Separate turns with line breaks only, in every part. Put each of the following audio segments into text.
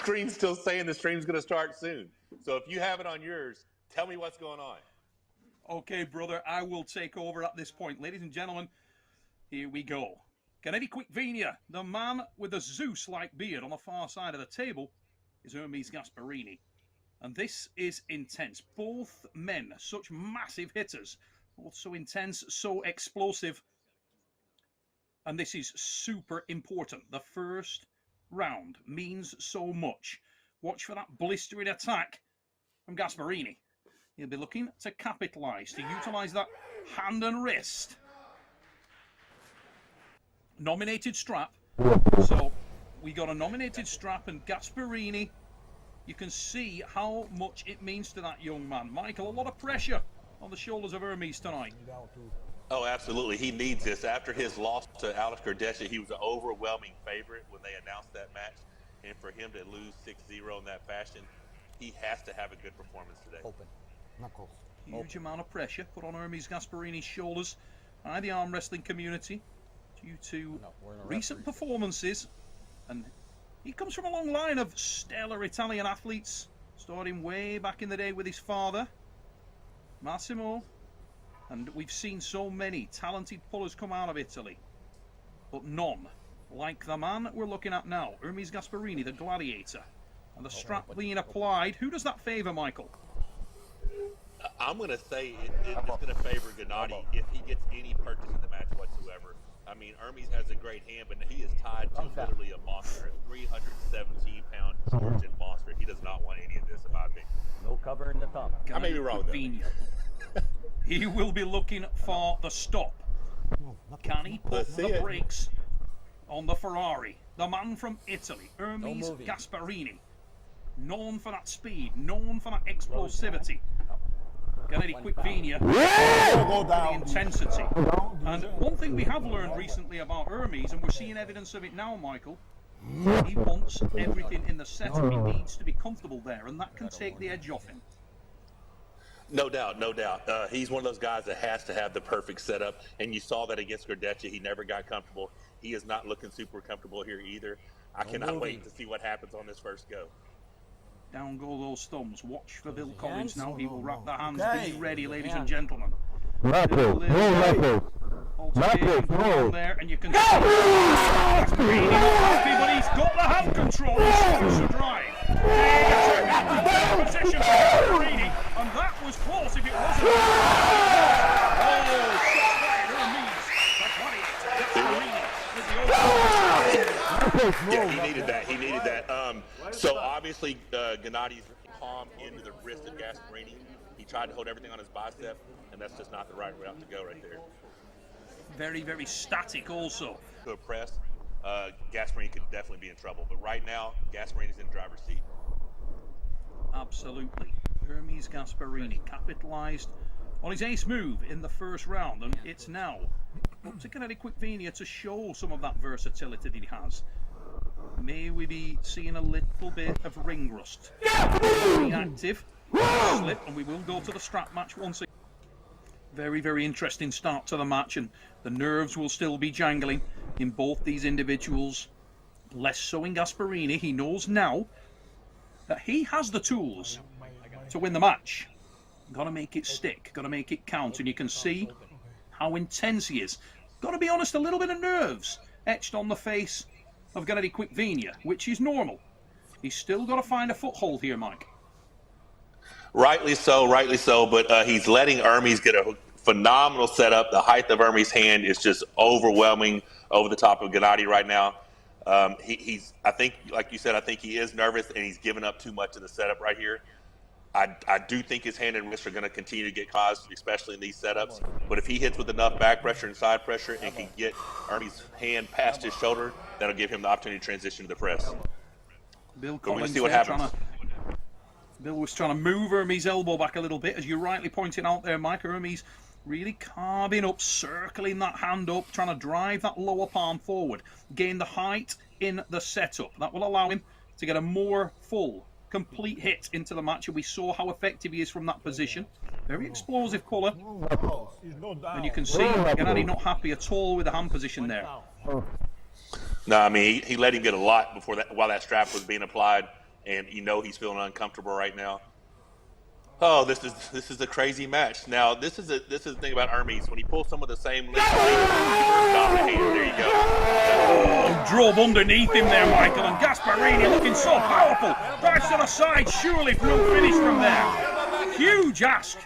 screen's still saying the stream's going to start soon. So if you have it on yours, tell me what's going on.
Okay, brother, I will take over at this point. Ladies and gentlemen, here we go. Genadi Kvikna, the man with the Zeus-like beard on the far side of the table, is Ermes Gasparini. And this is intense. Both men, such massive hitters, both so intense, so explosive. And this is super important. The first round means so much. Watch for that blistering attack from Gasparini. He'll be looking to capitalise, to utilise that hand and wrist. Nominated strap. So we got a nominated strap, and Gasparini, you can see how much it means to that young man. Michael, a lot of pressure on the shoulders of Ermes tonight.
Oh, absolutely. He needs this. After his loss to Alex Kardashian, he was an overwhelming favorite when they announced that match. And for him to lose 6-0 in that fashion, he has to have a good performance today.
Open. Knuckles.
Huge amount of pressure put on Ermes Gasparini's shoulders by the arm wrestling community due to recent performances. And he comes from a long line of stellar Italian athletes, starting way back in the day with his father, Massimo. And we've seen so many talented pullers come out of Italy, but none like the man we're looking at now, Ermes Gasparini, the gladiator. And the strap being applied. Who does that favour, Michael?
I'm going to say it's going to favor Genadi if he gets any purchase in the match whatsoever. I mean, Ermes has a great hand, but he is tied to literally a monster, a 317-pound Georgian monster. He does not want any of this, in my opinion.
No cover in the thumb.
I may be wrong, though.
He will be looking for the stop. Can he put the brakes on the Ferrari? The man from Italy, Ermes Gasparini. Known for that speed, known for that explosivity. Genadi Kvikna, the intensity. And one thing we have learned recently about Ermes, and we're seeing evidence of it now, Michael, he wants everything in the setup. He needs to be comfortable there, and that can take the edge off him.
No doubt, no doubt. He's one of those guys that has to have the perfect setup, and you saw that against Kardashian. He never got comfortable. He is not looking super comfortable here either. I cannot wait to see what happens on this first go.
Down go those thumbs. Watch for Bill Collins now. He will wrap the hands. Be ready, ladies and gentlemen.
Knuckles, no Knuckles.
Knuckles, there, and you can see Gasparini not happy, but he's got the hand control. He's to drive. Position for Gasparini, and that was close if it wasn't. Oh, shot fired.
Yeah, he needed that. He needed that. So obviously, Genadi's palm into the wrist of Gasparini. He tried to hold everything on his bicep, and that's just not the right route to go right there.
Very, very static also.
To a press, Gasparini could definitely be in trouble. But right now, Gasparini's in the driver's seat.
Absolutely. Ermes Gasparini capitalized on his ace move in the first round, and it's now up to Genadi Kvikna to show some of that versatility that he has. May we be seeing a little bit of ring rust. Very active, slip, and we will go to the strap match once again. Very, very interesting start to the match, and the nerves will still be jangling in both these individuals. Less so in Gasparini. He knows now that he has the tools to win the match. Got to make it stick, got to make it count, and you can see how intense he is. Got to be honest, a little bit of nerves etched on the face of Genadi Kvikna, which is normal. He's still got to find a foothold here, Mike.
Rightly so, but he's letting Ermes get a phenomenal setup. The height of Ermes' hand is just overwhelming over the top of Genadi right now. He's, I think, like you said, I think he is nervous, and he's given up too much in the setup right here. I do think his hand and wrist are going to continue to get caused, especially in these setups. But if he hits with enough back pressure and side pressure and can get Ermes' hand past his shoulder, that'll give him the opportunity to transition to the press.
Bill
We're going
Collins
to see what happens.
Bill was trying to move Ermes' elbow back a little bit, as you rightly pointed out there, Mike. Ermes really carving up, circling that hand up, trying to drive that lower palm forward, gain the height in the setup. That will allow him to get a more full, complete hit into the match, and we saw how effective he is from that position. Very explosive colour, and you can see Genadi not happy at all with the hand position there.
No, I mean he let him get a lot before that while that strap was being applied. and he's feeling uncomfortable right now. Oh, this is a crazy match. Now, this is the thing about Ermes. When he pulls some of the same leg dominant hand, there you go.
Oh, drove underneath him there, Michael, and Gasparini looking so powerful. Drives to the side, surely no finish from there. Huge ask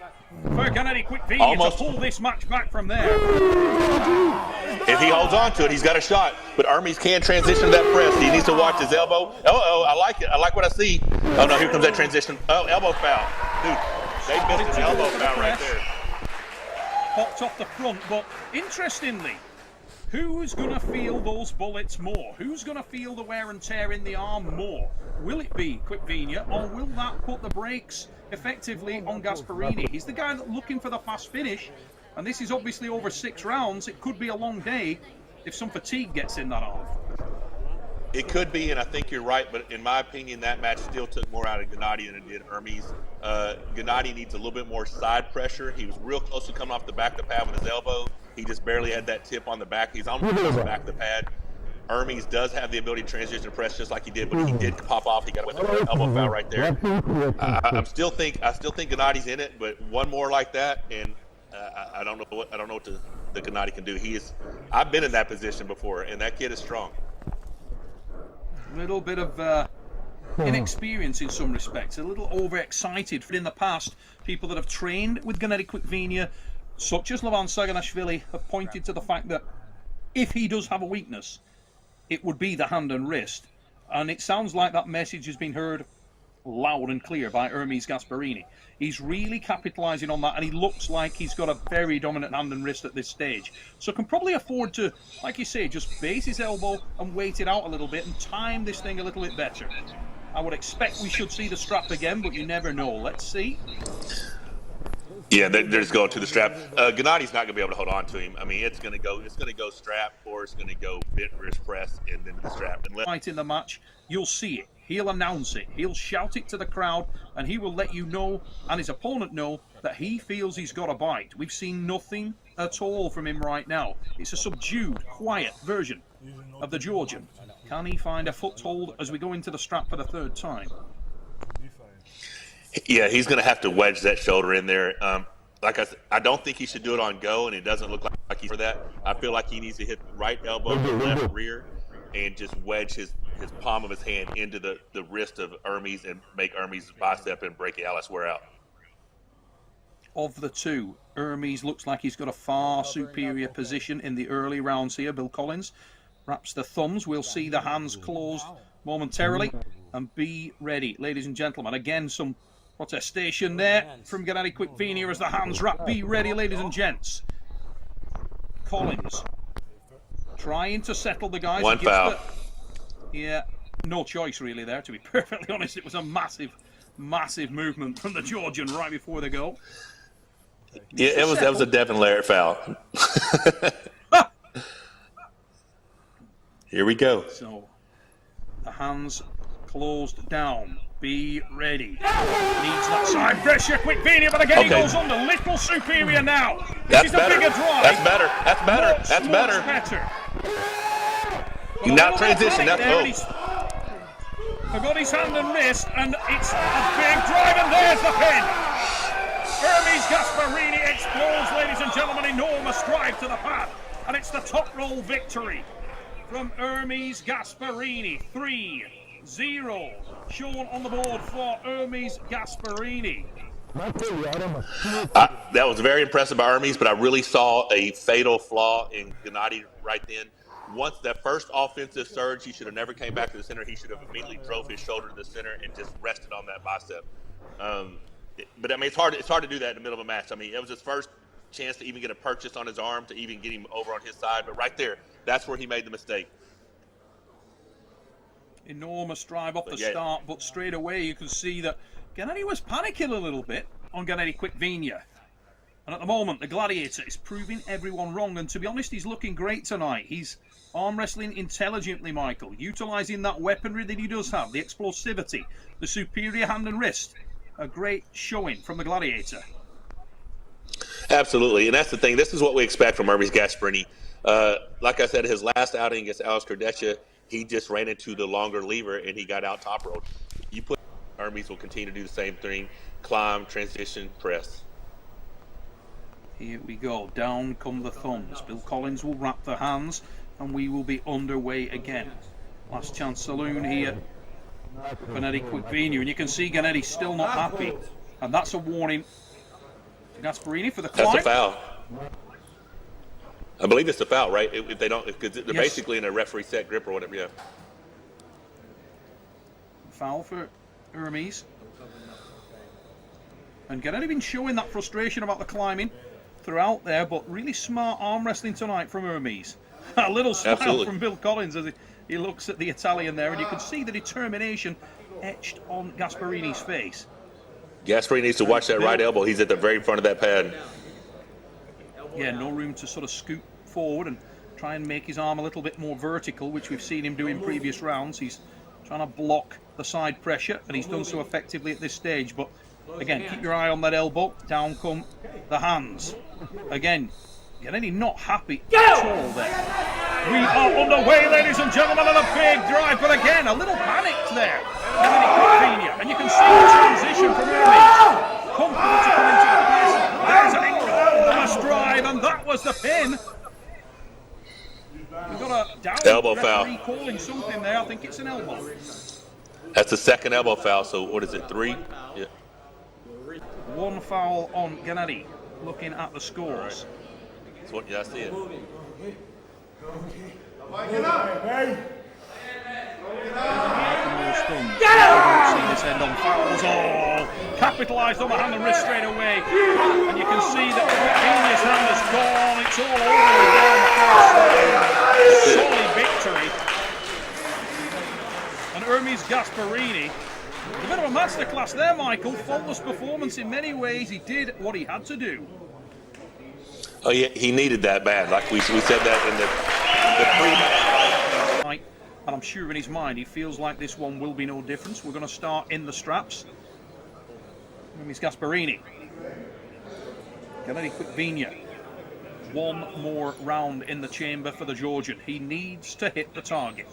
for Genadi Kvikna to pull this match back from there.
If he holds on to it, he's got a shot. But Ermes can transition to that press. He needs to watch his elbow. I like it. I like what I see. Oh, no, here comes that transition. Oh, elbow foul. Dude, they missed an elbow foul right there.
Popped off the front, but interestingly, who's going to feel those bullets more? Who's going to feel the wear and tear in the arm more? Will it be Kvikna, or will that put the brakes effectively on Gasparini? He's the guy that's looking for the fast finish, and this is obviously over 6 rounds. It could be a long day if some fatigue gets in that arm.
It could be, and I think you're right, but in my opinion, that match still took more out of Genadi than it did Ermes. Genadi needs a little bit more side pressure. He was real close to coming off the back of the pad with his elbow. He just barely had that tip on the back. He's almost on the back of the pad. Ermes does have the ability to transition press just like he did, but he did pop off. He got with the elbow foul right there. I still think Genadi's in it, but one more like that, and I don't know what the Genadi can do. I've been in that position before, and that kid is strong.
A little bit of inexperience in some respects, a little overexcited. In the past, people that have trained with Genadi Kvikna, such as Levan Saganashvili, have pointed to the fact that if he does have a weakness, it would be the hand and wrist. And it sounds like that message has been heard loud and clear by Ermes Gasparini. He's really capitalising on that, and he looks like he's got a very dominant hand and wrist at this stage. So can probably afford to, like you say, just base his elbow and wait it out a little bit and time this thing a little bit better. I would expect we should see the strap again, but you never know. Let's see.
Yeah, they're just going to the strap. Genadi's not going to be able to hold on to him. I mean, it's going to go strap, or it's going to go bit wrist press and then the strap.
Right in the match, you'll see it. He'll announce it. He'll shout it to the crowd, and he will let you know, and his opponent know, that he feels he's got a bite. We've seen nothing at all from him right now. It's a subdued, quiet version of the Georgian. Can he find a foothold as we go into the strap for the 3rd time?
Yeah, he's going to have to wedge that shoulder in there. Like I said, I don't think he should do it on go, and it doesn't look like he's for that. I feel like he needs to hit right elbow to left rear and just wedge his palm of his hand into the wrist of Ermes and make Ermes' bicep and break Alice wear out.
Of the two, Ermes looks like he's got a far superior position in the early rounds here. Bill Collins wraps the thumbs. We'll see the hands closed momentarily, and be ready, ladies and gentlemen. Again, some protestation there from Genadi Kvikna as the hands wrap. Be ready, ladies and gents. Collins trying to settle the guys.
One foul.
Yeah, no choice really there, to be perfectly honest. It was a massive movement from the Georgian right before the goal.
Yeah, that was a Devin Laird foul. Here we go.
So the hands closed down. Be ready. Needs that side pressure. Kvikna, but again he goes under. Little superior now. This is a bigger drive.
That's better. That's better. Now transition.
Forgot his hand and wrist, and it's a big drive, and there's the pin. Ermes Gasparini explodes, ladies and gentlemen. Enormous drive to the pad, and it's the top roll victory from Ermes Gasparini. 3-0 shown on the board for Ermes Gasparini.
That was very impressive by Ermes, but I really saw a fatal flaw in Genadi right then. Once that first offensive surge, he should have never came back to the center. He should have immediately drove his shoulder to the center and just rested on that bicep. But I mean, it's hard to do that in the middle of a match. I mean, it was his first chance to even get a purchase on his arm, to even get him over on his side. But right there, that's where he made the mistake.
Enormous drive off the start, but straight away you can see that Genadi was panicking a little bit on Genadi Kvikna. And at the moment, the Gladiator is proving everyone wrong. And to be honest, he's looking great tonight. He's arm wrestling intelligently, Michael, utilising that weaponry that he does have, the explosivity, the superior hand and wrist. A great showing from the Gladiator.
Absolutely, and that's the thing. This is what we expect from Ermes Gasparini. Like I said, his last outing against Alex Kardeccia, he just ran into the longer lever and he got out top rolled. You put Ermes will continue to do the same thing: climb, transition, press.
Here we go. Down come the thumbs. Bill Collins will wrap the hands, and we will be underway again. Last chance saloon here. Genadi Kvikna, and you can see Genadi still not happy, and that's a warning to Gasparini for the climb.
That's a foul. I believe it's a foul, right? If they don't, because they're
Yes.
basically in a referee set grip or whatever. Yeah.
Foul for Ermes. And Genadi been showing that frustration about the climbing throughout there, but really smart arm wrestling tonight from Ermes. A little smile
Absolutely.
from Bill Collins as he looks at the Italian there, and you can see the determination etched on Gasparini's face.
Gasparini needs to watch that right elbow. He's at the very front of that pad.
Yeah, no room to sort of scoot forward and try and make his arm a little bit more vertical, which we've seen him do in previous rounds. He's trying to block the side pressure, and he's done so effectively at this stage. But again, keep your eye on that elbow. Down come the hands. Again, Genadi not happy at all there. We are underway, ladies and gentlemen, and a big drive, but again, a little panicked there. Genadi Kvikna, and you can see the transition from Ermes. Comfortable to come into the pace. There's an enormous drive, and that was the pin. We've got a down
Elbow foul.
referee calling something there. I think it's an elbow.
That's the second elbow foul. So what is it? 3? Yeah.
One foul on Genadi. Looking at the scores.
That's what. Yeah, I see it.
See this end on fouls. Oh, capitalised on the hand and wrist straight away. And you can see that Kvikna's hand is gone. It's all over the down the solid victory. And Ermes Gasparini, a bit of a masterclass there, Michael. Faultless performance in many ways. He did what he had to do.
Oh yeah, he needed that bad. Like we said that in the pre-match.
And I'm sure in his mind he feels like this one will be no difference. We're going to start in the straps. Ermes Gasparini. Genadi Kvikna. One more round in the chamber for the Georgian. He needs to hit the target.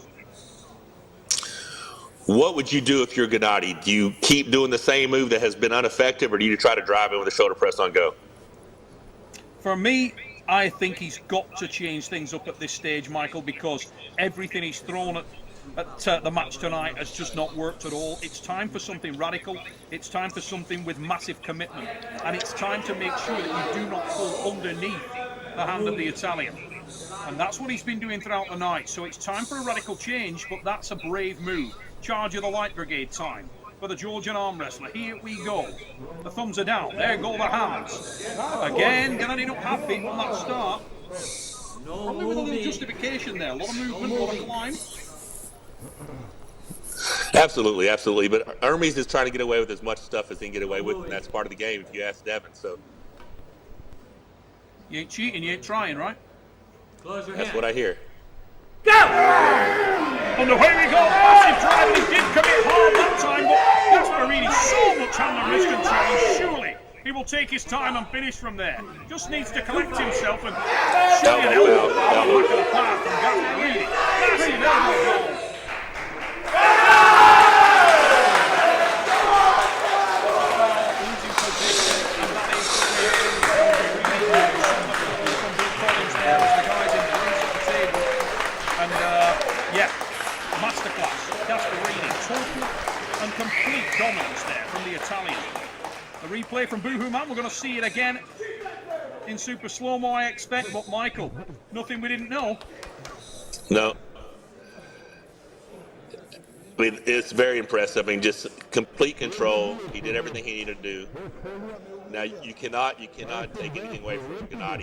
What would you do if you're Genadi? Do you keep doing the same move that has been ineffective, or do you try to drive in with a shoulder press on go?
For me, I think he's got to change things up at this stage, Michael, because everything he's thrown at the match tonight has just not worked at all. It's time for something radical. It's time for something with massive commitment. And it's time to make sure that you do not fall underneath the hand of the Italian. And that's what he's been doing throughout the night. So it's time for a radical change, but that's a brave move. Charge of the Light Brigade time for the Georgian arm wrestler. Here we go. The thumbs are down. There go the hands. Again, Genadi not happy on that start. Probably with a little justification there. A lot of movement, a lot of climb.
Absolutely, absolutely. But Ermes is trying to get away with as much stuff as he can get away with, and that's part of the game, if you ask Devin. So
You ain't cheating, you ain't trying, right?
that's what I hear.
Go! And away we go. Massive drive, and he did commit hard that time, but Gasparini so much hand and wrist control. Surely he will take his time and finish from there. Just needs to collect himself and show you an elbow on the back of the path from Gasparini. Massive elbow goal. Losing position, and that is from Bill Collins there as the guys in place at the table. And yeah, masterclass. Gasparini, total and complete dominance there from the Italian. The replay from Boohoo Man, we're going to see it again in super slow-mo, I expect. But Michael, nothing we didn't know.
No. I mean, it's very impressive. I mean, just complete control. He did everything he needed to do. Now, you cannot take anything away from Genadi.